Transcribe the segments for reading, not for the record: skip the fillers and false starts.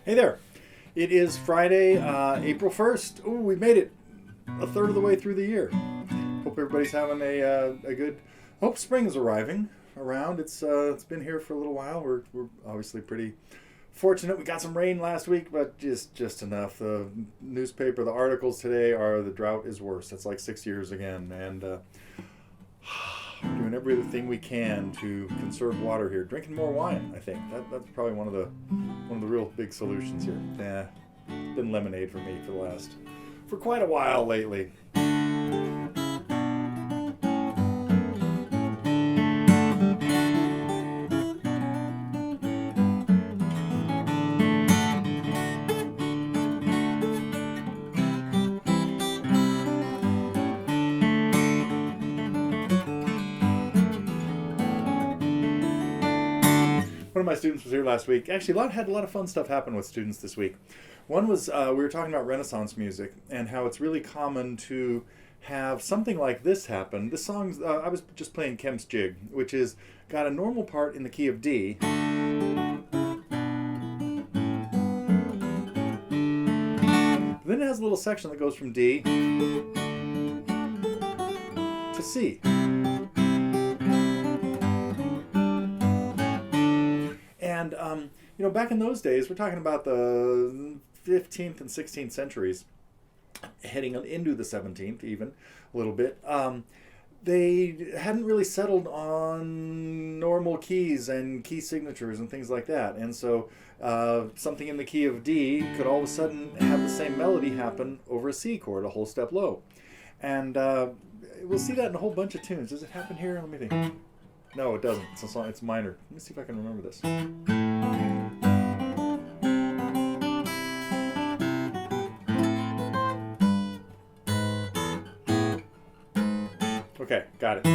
Hey there. It is Friday, April 1st. Ooh, we made it a third of the way through the year. Hope everybody's having a good. Hope spring is arriving around. It's been here for a little while. We're obviously pretty fortunate. We got some rain last week, but just enough. The newspaper, the articles today are the drought is worse. It's like 6 years again, and we're doing everything we can to conserve water here. Drinking more wine, I think. That's probably one of the real big solutions here. It's been lemonade for me for quite a while lately. One of my students was here last week. Actually, had a lot of fun stuff happen with students this week. One was we were talking about Renaissance music and how it's really common to have something like this happen. This song, I was just playing Kemp's Jig, which is got a normal part in the key of D. Then it has a little section that goes from D to C. And, back in those days, we're talking about the 15th and 16th centuries, heading into the 17th even, a little bit. They hadn't really settled on normal keys and key signatures and things like that. And so something in the key of D could all of a sudden have the same melody happen over a C chord, a whole step low. And we'll see that in a whole bunch of tunes. Does it happen here? Let me think. No, it doesn't. It's minor. Let me see if I can remember this. Okay, got it.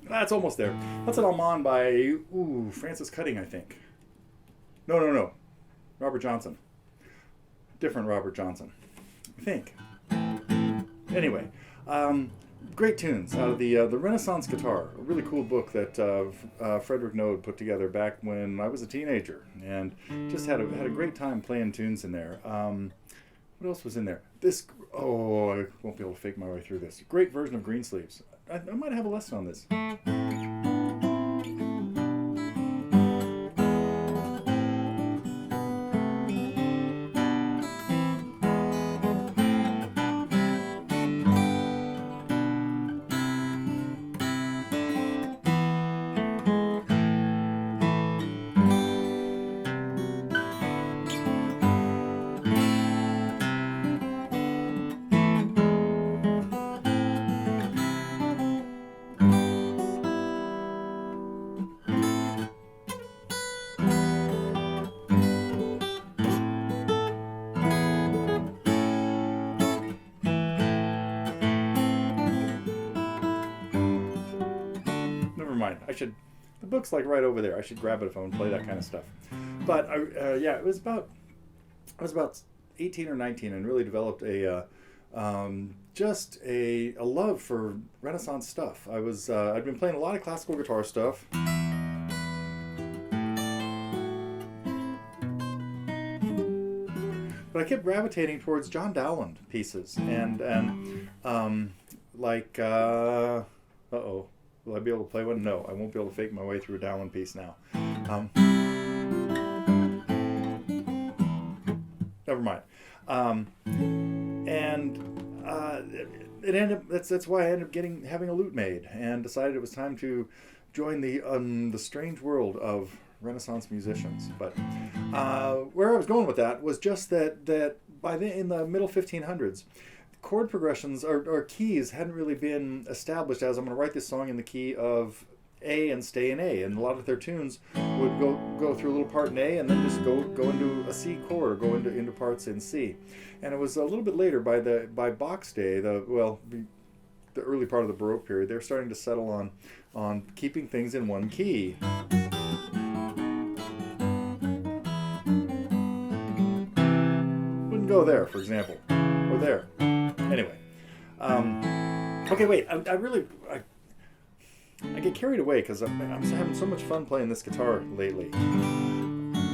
That's almost there. That's an Almond by Francis Cutting, I think. No. Robert Johnson. Different Robert Johnson, I think. Anyway, great tunes out of the Renaissance Guitar, a really cool book that Frederick Node put together back when I was a teenager, and just had a great time playing tunes in there. What else was in there? I won't be able to fake my way through this. Great version of Greensleeves. I might have a lesson on this. The book's like right over there. I should grab it if I want to play that kind of stuff. But it was about 18 or 19 and really developed a love for Renaissance stuff. I'd been playing a lot of classical guitar stuff. But but I kept gravitating towards John Dowland pieces like uh-oh, will I be able to play one? No, I won't be able to fake my way through a Dowland piece now. Never mind. It ended up, that's why I ended up having a lute made, and decided it was time to join the strange world of Renaissance musicians. But where I was going with that was just that in the middle 1500s, chord progressions or keys hadn't really been established as I'm going to write this song in the key of A and stay in A, and a lot of their tunes would go through a little part in A and then just go into a C chord or go into parts in C. And it was a little bit later by Bach's day, the early part of the Baroque period, they're starting to settle on keeping things in one key. Wouldn't go there, for example, or there. Anyway, okay, wait. I get carried away because I'm having so much fun playing this guitar lately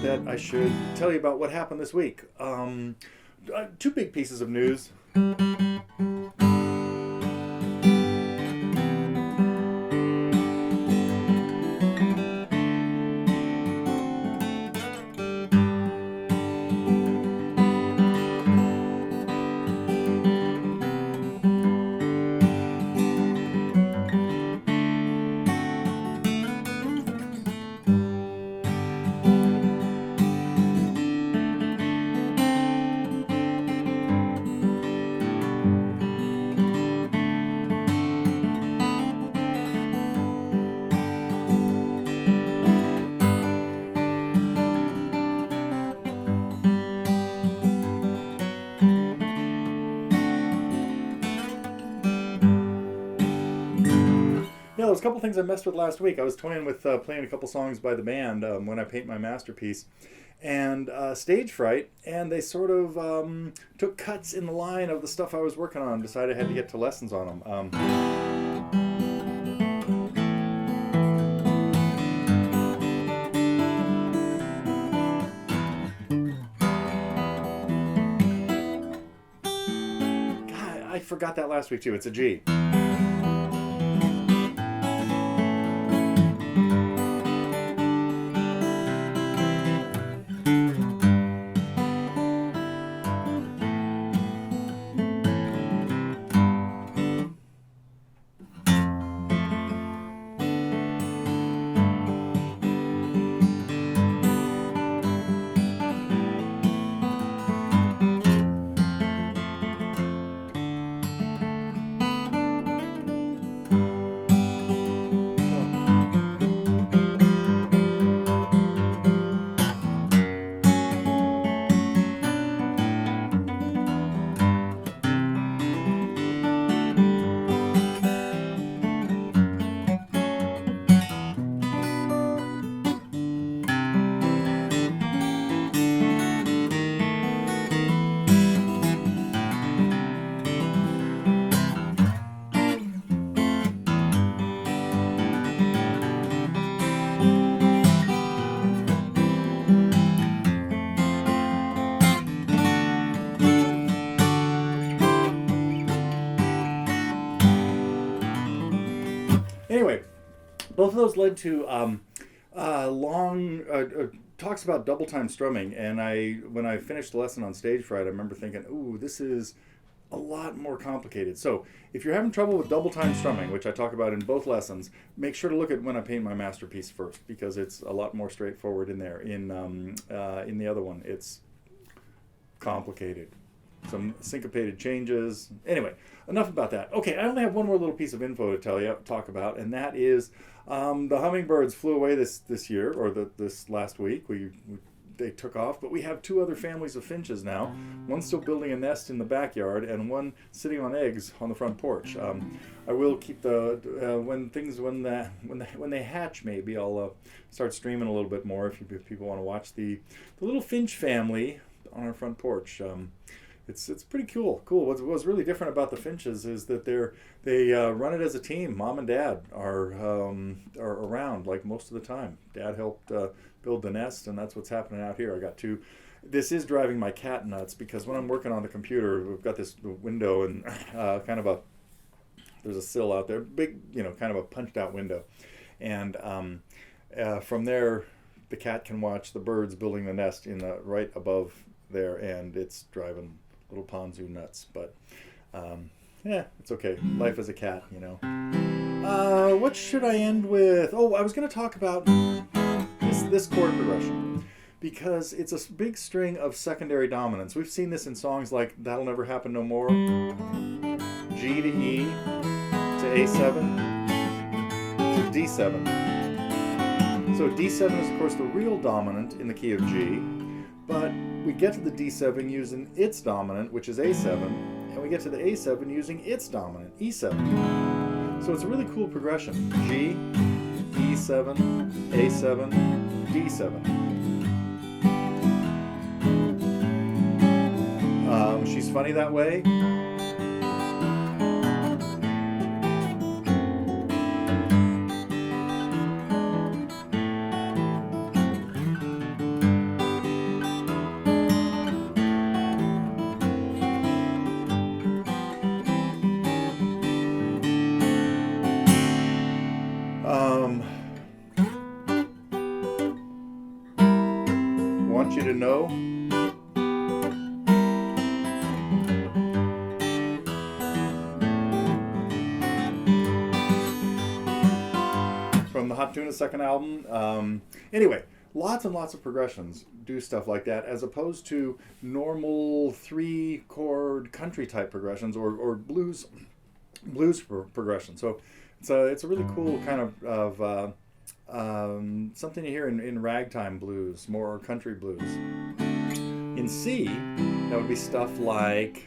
that I should tell you about what happened this week. Two big pieces of news. There's a couple things I messed with last week. I was toying with playing a couple songs by the band, When I Paint My Masterpiece, and Stage Fright, and they sort of took cuts in the line of the stuff I was working on. Decided I had to get to lessons on them. God, I forgot that last week too. It's a G. Anyway, both of those led to long talks about double time strumming, and when I finished the lesson on Stage Fright, I remember thinking, ooh, this is a lot more complicated. So if you're having trouble with double time strumming, which I talk about in both lessons, make sure to look at When I Paint My Masterpiece first, because it's a lot more straightforward in there. In the other one, it's complicated. Some syncopated changes. Anyway, enough about that. Okay, I only have one more little piece of info to talk about, and that is the hummingbirds flew away this year, or this last week. They took off, but we have two other families of finches now. One still building a nest in the backyard, and one sitting on eggs on the front porch. I will keep when they hatch. Maybe I'll start streaming a little bit more if people want to watch the little finch family on our front porch. It's pretty cool. What's really different about the finches is that they run it as a team. Mom and Dad are around like most of the time. Dad helped build the nest, and that's what's happening out here. I got two This is driving my cat nuts because when I'm working on the computer, we've got this window and there's a sill out there, big, kind of a punched out window. And from there, the cat can watch the birds building the nest right above there, and it's driving little Ponzu nuts. But it's okay. Life as a cat, What should I end with? Oh, I was going to talk about this chord progression, because it's a big string of secondary dominants. We've seen this in songs like That'll Never Happen No More, G to E to A7 to D7. So D7 is, of course, the real dominant in the key of G, but we get to the D7 using its dominant, which is A7, and we get to the A7 using its dominant, E7. So it's a really cool progression. G, E7, A7, D7. She's funny that way. Want you to know from the Hot Tuna second album. Anyway, lots and lots of progressions do stuff like that, as opposed to normal 3-chord country type progressions or blues progression. So it's a really cool kind of something you hear in ragtime blues, more country blues. In C, that would be stuff like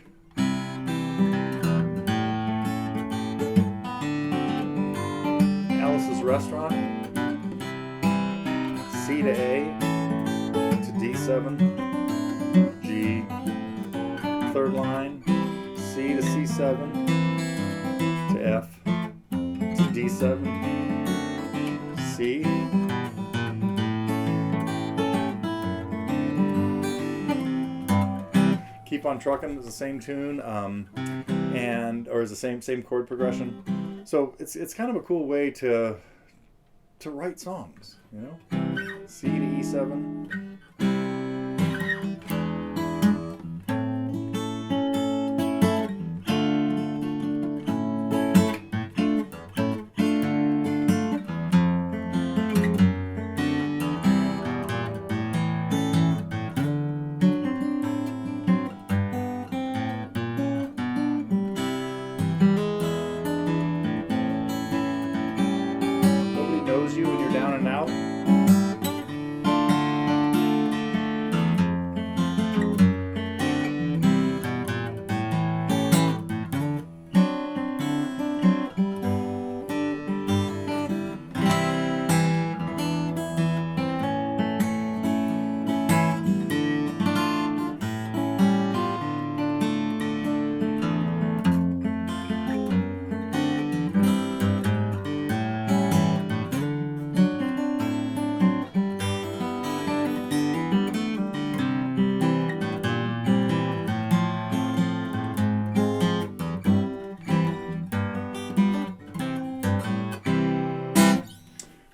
Alice's Restaurant, C to A to D7, G, third line, C to C7 to F to D7, C, Keep on Truckin' is the same tune, or is the same chord progression. So it's kind of a cool way to write songs, C to E7. You when you're down and out.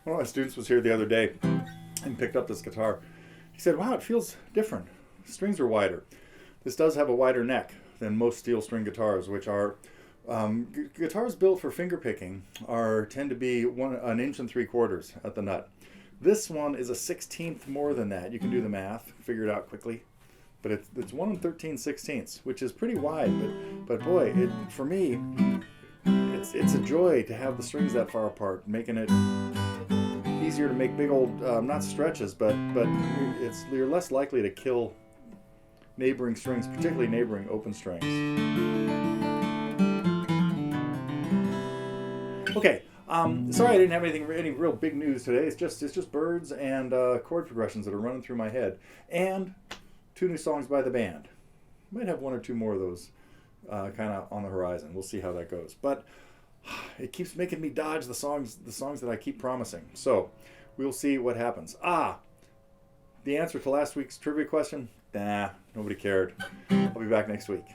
One of my students was here the other day and picked up this guitar. He said, wow, it feels different. Strings are wider. This does have a wider neck than most steel string guitars, which are guitars built for finger picking tend to be 1 inch and 3/4 at the nut. This one is a 1/16 more than that. You can do the math, figure it out quickly. But it's 1 13/16, which is pretty wide. But boy, for me, it's a joy to have the strings that far apart, making it easier to make big old not stretches, but you're less likely to kill neighboring strings, particularly neighboring open strings. Okay, sorry I didn't have any real big news today. It's just birds and chord progressions that are running through my head, and 2 new songs by the band. Might have 1 or 2 more of those kind of on the horizon. We'll see how that goes. But it keeps making me dodge the songs that I keep promising. So we'll see what happens. the answer to last week's trivia question? Nah, nobody cared. I'll be back next week.